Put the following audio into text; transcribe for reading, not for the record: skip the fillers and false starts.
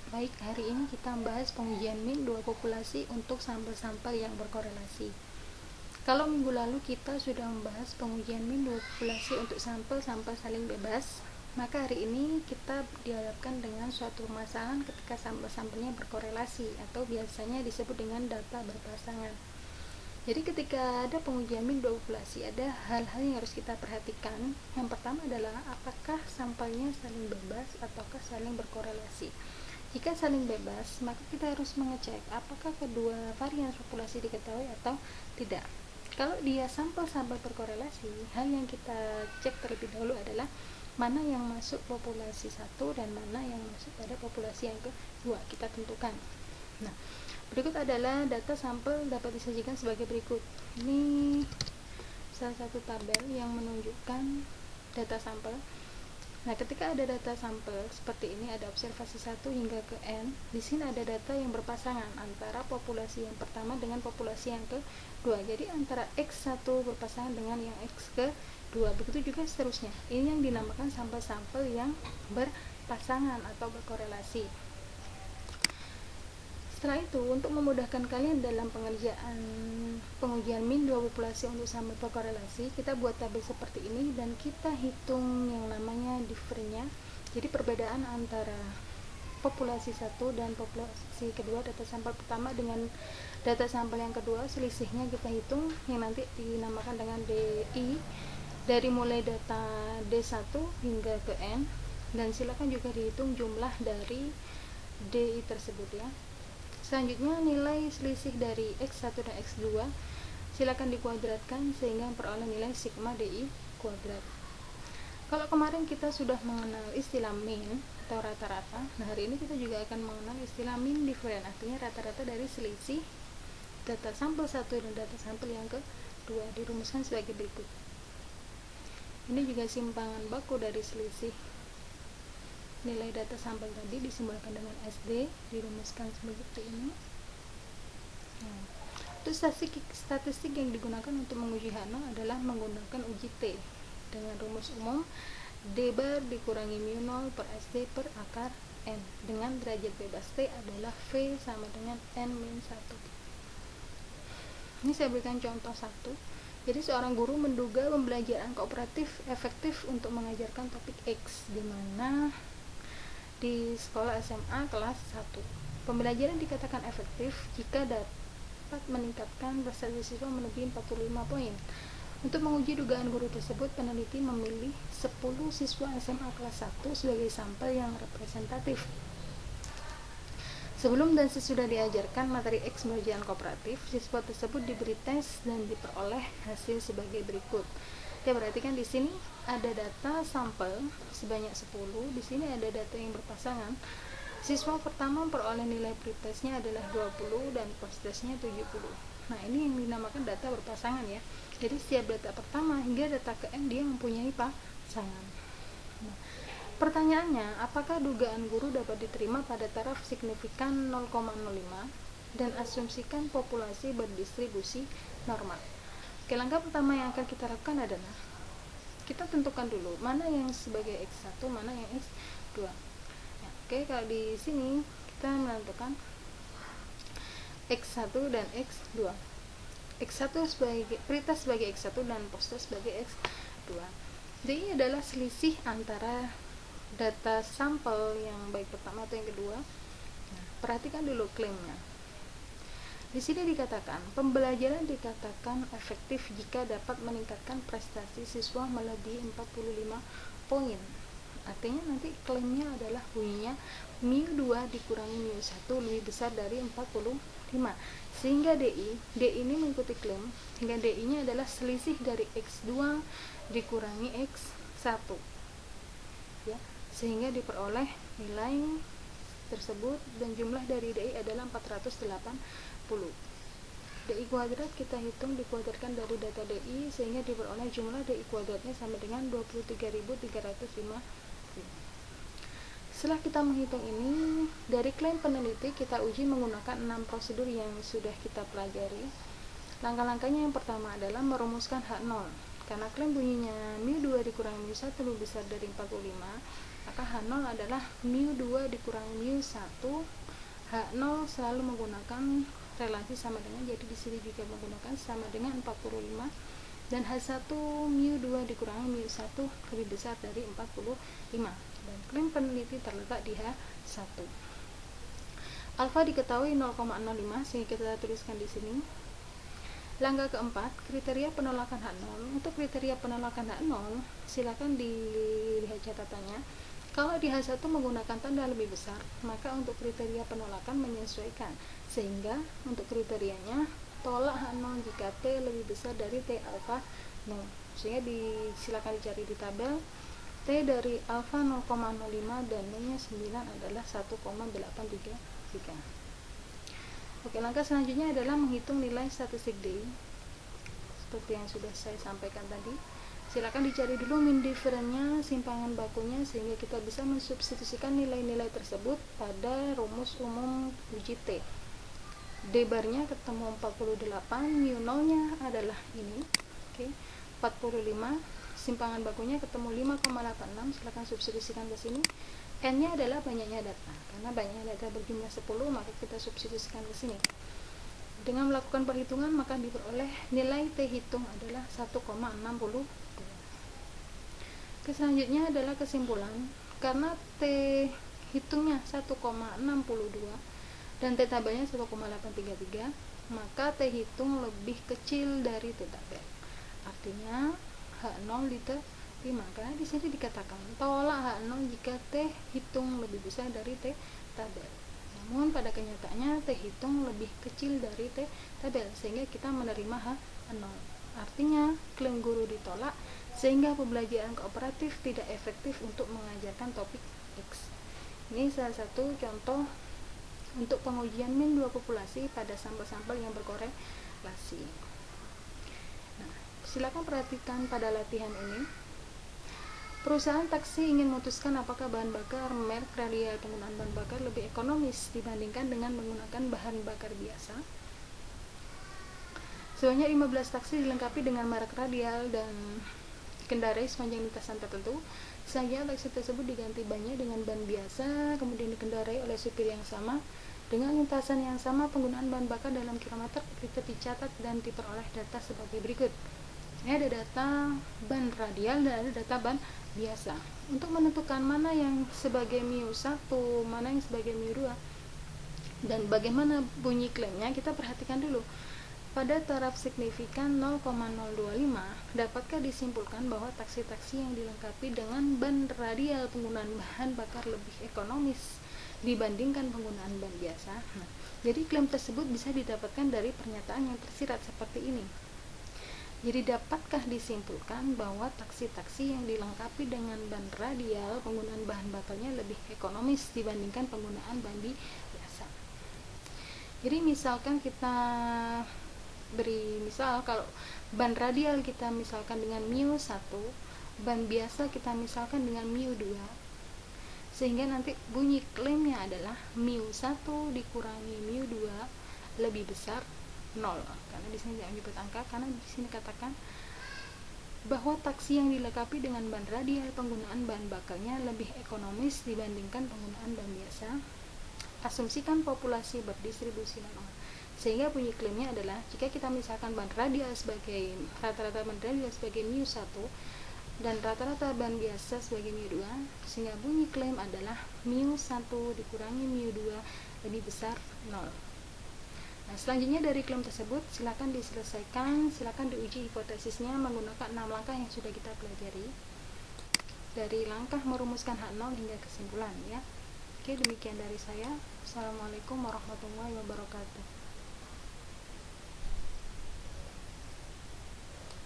Baik, hari ini kita membahas pengujian min dua populasi untuk sampel-sampel yang berkorelasi. Kalau minggu lalu kita sudah membahas pengujian min dua populasi untuk sampel-sampel saling bebas, maka hari ini kita dihadapkan dengan suatu permasalahan ketika sampel-sampelnya berkorelasi atau biasanya disebut dengan data berpasangan. Jadi ketika ada pengujian min dua populasi, ada hal-hal yang harus kita perhatikan. Yang pertama adalah apakah sampelnya saling bebas ataukah saling berkorelasi. Jika saling bebas, maka kita harus mengecek apakah kedua varian populasi diketahui atau tidak. Kalau dia sampel-sampel berkorelasi, hal yang kita cek terlebih dahulu adalah mana yang masuk populasi 1 dan mana yang masuk pada populasi yang kedua, kita tentukan. Nah, berikut adalah data sampel dapat disajikan sebagai berikut. Ini salah satu tabel yang menunjukkan data sampel. Nah, ketika ada data sampel seperti ini, ada observasi 1 hingga ke N. Di sini ada data yang berpasangan antara populasi yang pertama dengan populasi yang kedua. Jadi antara X1 berpasangan dengan yang X kedua. Begitu juga seterusnya. Ini yang dinamakan sampel-sampel yang berpasangan atau berkorelasi. Setelah itu, untuk memudahkan kalian dalam pengerjaan pengujian min dua populasi untuk sampel berkorelasi, kita buat tabel seperti ini dan kita hitung yang namanya difference-nya. Jadi perbedaan antara populasi 1 dan populasi kedua, data sampel pertama dengan data sampel yang kedua, selisihnya kita hitung yang nanti dinamakan dengan DI dari mulai data D1 hingga ke N, dan silakan juga dihitung jumlah dari DI tersebut ya. Selanjutnya, nilai selisih dari X1 dan X2 silakan dikuadratkan sehingga memperoleh nilai sigma DI kuadrat. Kalau kemarin kita sudah mengenal istilah min atau rata-rata, nah hari ini kita juga akan mengenal istilah min difference, artinya rata-rata dari selisih data sampel 1 dan data sampel yang kedua. Dirumuskan sebagai berikut. Ini juga simpangan baku dari selisih nilai data sampel tadi, disimbolkan dengan SD, dirumuskan seperti ini. Nah, untuk statistik yang digunakan untuk menguji H0 adalah menggunakan uji T dengan rumus umum D bar dikurangi mu 0 per SD per akar N, dengan derajat bebas T adalah V sama dengan N min 1. Ini saya berikan contoh 1. Jadi seorang guru menduga pembelajaran kooperatif efektif untuk mengajarkan topik X, di mana di sekolah SMA kelas 1. Pembelajaran dikatakan efektif jika dapat meningkatkan prestasi siswa melebihi 45 poin. Untuk menguji dugaan guru tersebut, peneliti memilih 10 siswa SMA kelas 1 sebagai sampel yang representatif. Sebelum dan sesudah diajarkan materi X pembelajaran kooperatif, siswa tersebut diberi tes dan diperoleh hasil sebagai berikut. Oke, perhatikan di sini ada data sampel sebanyak 10. Di sini ada data yang berpasangan. Siswa pertama memperoleh nilai pretestnya adalah 20 dan posttestnya 70. Nah, ini yang dinamakan data berpasangan ya. Jadi setiap data pertama hingga data ke N dia mempunyai pasangan. Nah, pertanyaannya, apakah dugaan guru dapat diterima pada taraf signifikan 0,05 dan asumsikan populasi berdistribusi normal? Oke, langkah pertama yang akan kita lakukan adalah kita tentukan dulu mana yang sebagai X1, mana yang X2. Ya, oke, kalau di sini kita menentukan X1 dan X2. X1 sebagai pretest sebagai X1 dan posttest sebagai X2. Jadi ini adalah selisih antara data sampel yang baik pertama atau yang kedua. Nah, perhatikan dulu klaimnya. Di sini dikatakan, pembelajaran dikatakan efektif jika dapat meningkatkan prestasi siswa melebihi 45 poin. Artinya nanti klaimnya adalah bunyinya mu 2 dikurangi mu 1 lebih besar dari 45. Sehingga DI ini mengikuti klaim, hingga DI-nya adalah selisih dari X2 dikurangi X1. Ya, sehingga diperoleh nilai tersebut dan jumlah dari DI adalah 480. DI kuadrat kita hitung dikuadratkan dari data DI sehingga diperoleh jumlah DI kuadratnya sama dengan 23.305. Setelah kita menghitung ini, dari klaim peneliti kita uji menggunakan 6 prosedur yang sudah kita pelajari. Langkah-langkahnya yang pertama adalah merumuskan H0. Karena klaim bunyinya mu 2 dikurangi mu 1 lebih besar dari 45, maka H0 adalah mu2 dikurangi mu1. H0 selalu menggunakan relasi sama dengan, jadi di sini juga menggunakan sama dengan 45, dan H1 mu2 dikurangi mu1 lebih besar dari 45, dan klaim peneliti terletak di H1. Alfa diketahui 0,05, sehingga kita tuliskan di sini. Langkah keempat, kriteria penolakan H0. Untuk kriteria penolakan H0, silakan dilihat catatannya. Kalau di H1 menggunakan tanda lebih besar, maka untuk kriteria penolakan menyesuaikan, sehingga untuk kriterianya tolak H0 jika T lebih besar dari T alfa 0. Sehingga silakan dicari di tabel. T dari alfa 0,05 dan N-nya 9 adalah 1,833. Oke, langkah selanjutnya adalah menghitung nilai statistik D. Seperti yang sudah saya sampaikan tadi, silakan dicari dulu mean difference-nya, simpangan bakunya, sehingga kita bisa mensubstitusikan nilai-nilai tersebut pada rumus umum uji T. D barnya ketemu 48, mu 0-nya adalah ini. Oke, 45, simpangan bakunya ketemu 5,86, silakan substitusikan ke sini. N-nya adalah banyaknya data, karena banyaknya data berjumlah 10, maka kita substitusikan ke sini. Dengan melakukan perhitungan, maka diperoleh nilai T hitung adalah 1,62. Selanjutnya adalah kesimpulan. Karena T hitungnya 1,62 dan T tabelnya 1,833, maka T hitung lebih kecil dari T tabel. Artinya H0 diterima, karena di sini dikatakan tolak H0 jika T hitung lebih besar dari T tabel. Namun pada kenyataannya T hitung lebih kecil dari T tabel, sehingga kita menerima H0. Artinya klaim guru ditolak, sehingga pembelajaran kooperatif tidak efektif untuk mengajarkan topik X. Ini salah satu contoh untuk pengujian min 2 populasi pada sampel-sampel yang berkorelasi. Nah, silakan perhatikan pada latihan ini. Perusahaan taksi ingin memutuskan apakah bahan bakar merek Radial penggunaan bahan bakar lebih ekonomis dibandingkan dengan menggunakan bahan bakar biasa. Sebanyak 15 taksi dilengkapi dengan merek Radial dan dikendarai sepanjang lintasan tertentu. Selanjutnya taksi tersebut diganti bannya dengan ban biasa, kemudian dikendarai oleh supir yang sama dengan lintasan yang sama. Penggunaan bahan bakar dalam kilometer kita dicatat dan diperoleh data sebagai berikut. Ini ada data ban radial dan ada data ban biasa. Untuk menentukan mana yang sebagai mu1, mana yang sebagai mu2, dan bagaimana bunyi klaimnya, kita perhatikan dulu. Pada taraf signifikan 0,025, dapatkah disimpulkan bahwa taksi-taksi yang dilengkapi dengan ban radial penggunaan bahan bakar lebih ekonomis dibandingkan penggunaan ban biasa? Nah, jadi klaim tersebut bisa didapatkan dari pernyataan yang tersirat seperti ini. Jadi dapatkah disimpulkan bahwa taksi-taksi yang dilengkapi dengan ban radial penggunaan bahan bakarnya lebih ekonomis dibandingkan penggunaan ban biasa? Jadi misalkan kita beri misal, kalau ban radial kita misalkan dengan mu1, ban biasa kita misalkan dengan mu2, sehingga nanti bunyi klaimnya adalah mu1 dikurangi mu2 lebih besar 0, karena di sini tidak menyebut angka, karena di sini katakan bahwa taksi yang dilengkapi dengan ban radial penggunaan bahan bakarnya lebih ekonomis dibandingkan penggunaan ban biasa. Asumsikan populasi berdistribusi normal. Sehingga bunyi klaimnya adalah jika kita misalkan ban radial sebagai rata-rata ban radial sebagai mu1 dan rata-rata ban biasa sebagai mu2, sehingga bunyi klaim adalah mu1 dikurangi mu2 lebih besar 0. Nah, selanjutnya dari klaim tersebut silakan diselesaikan, silakan diuji hipotesisnya menggunakan 6 langkah yang sudah kita pelajari. Dari langkah merumuskan H0 hingga kesimpulan, ya. Oke, demikian dari saya. Assalamualaikum warahmatullahi wabarakatuh.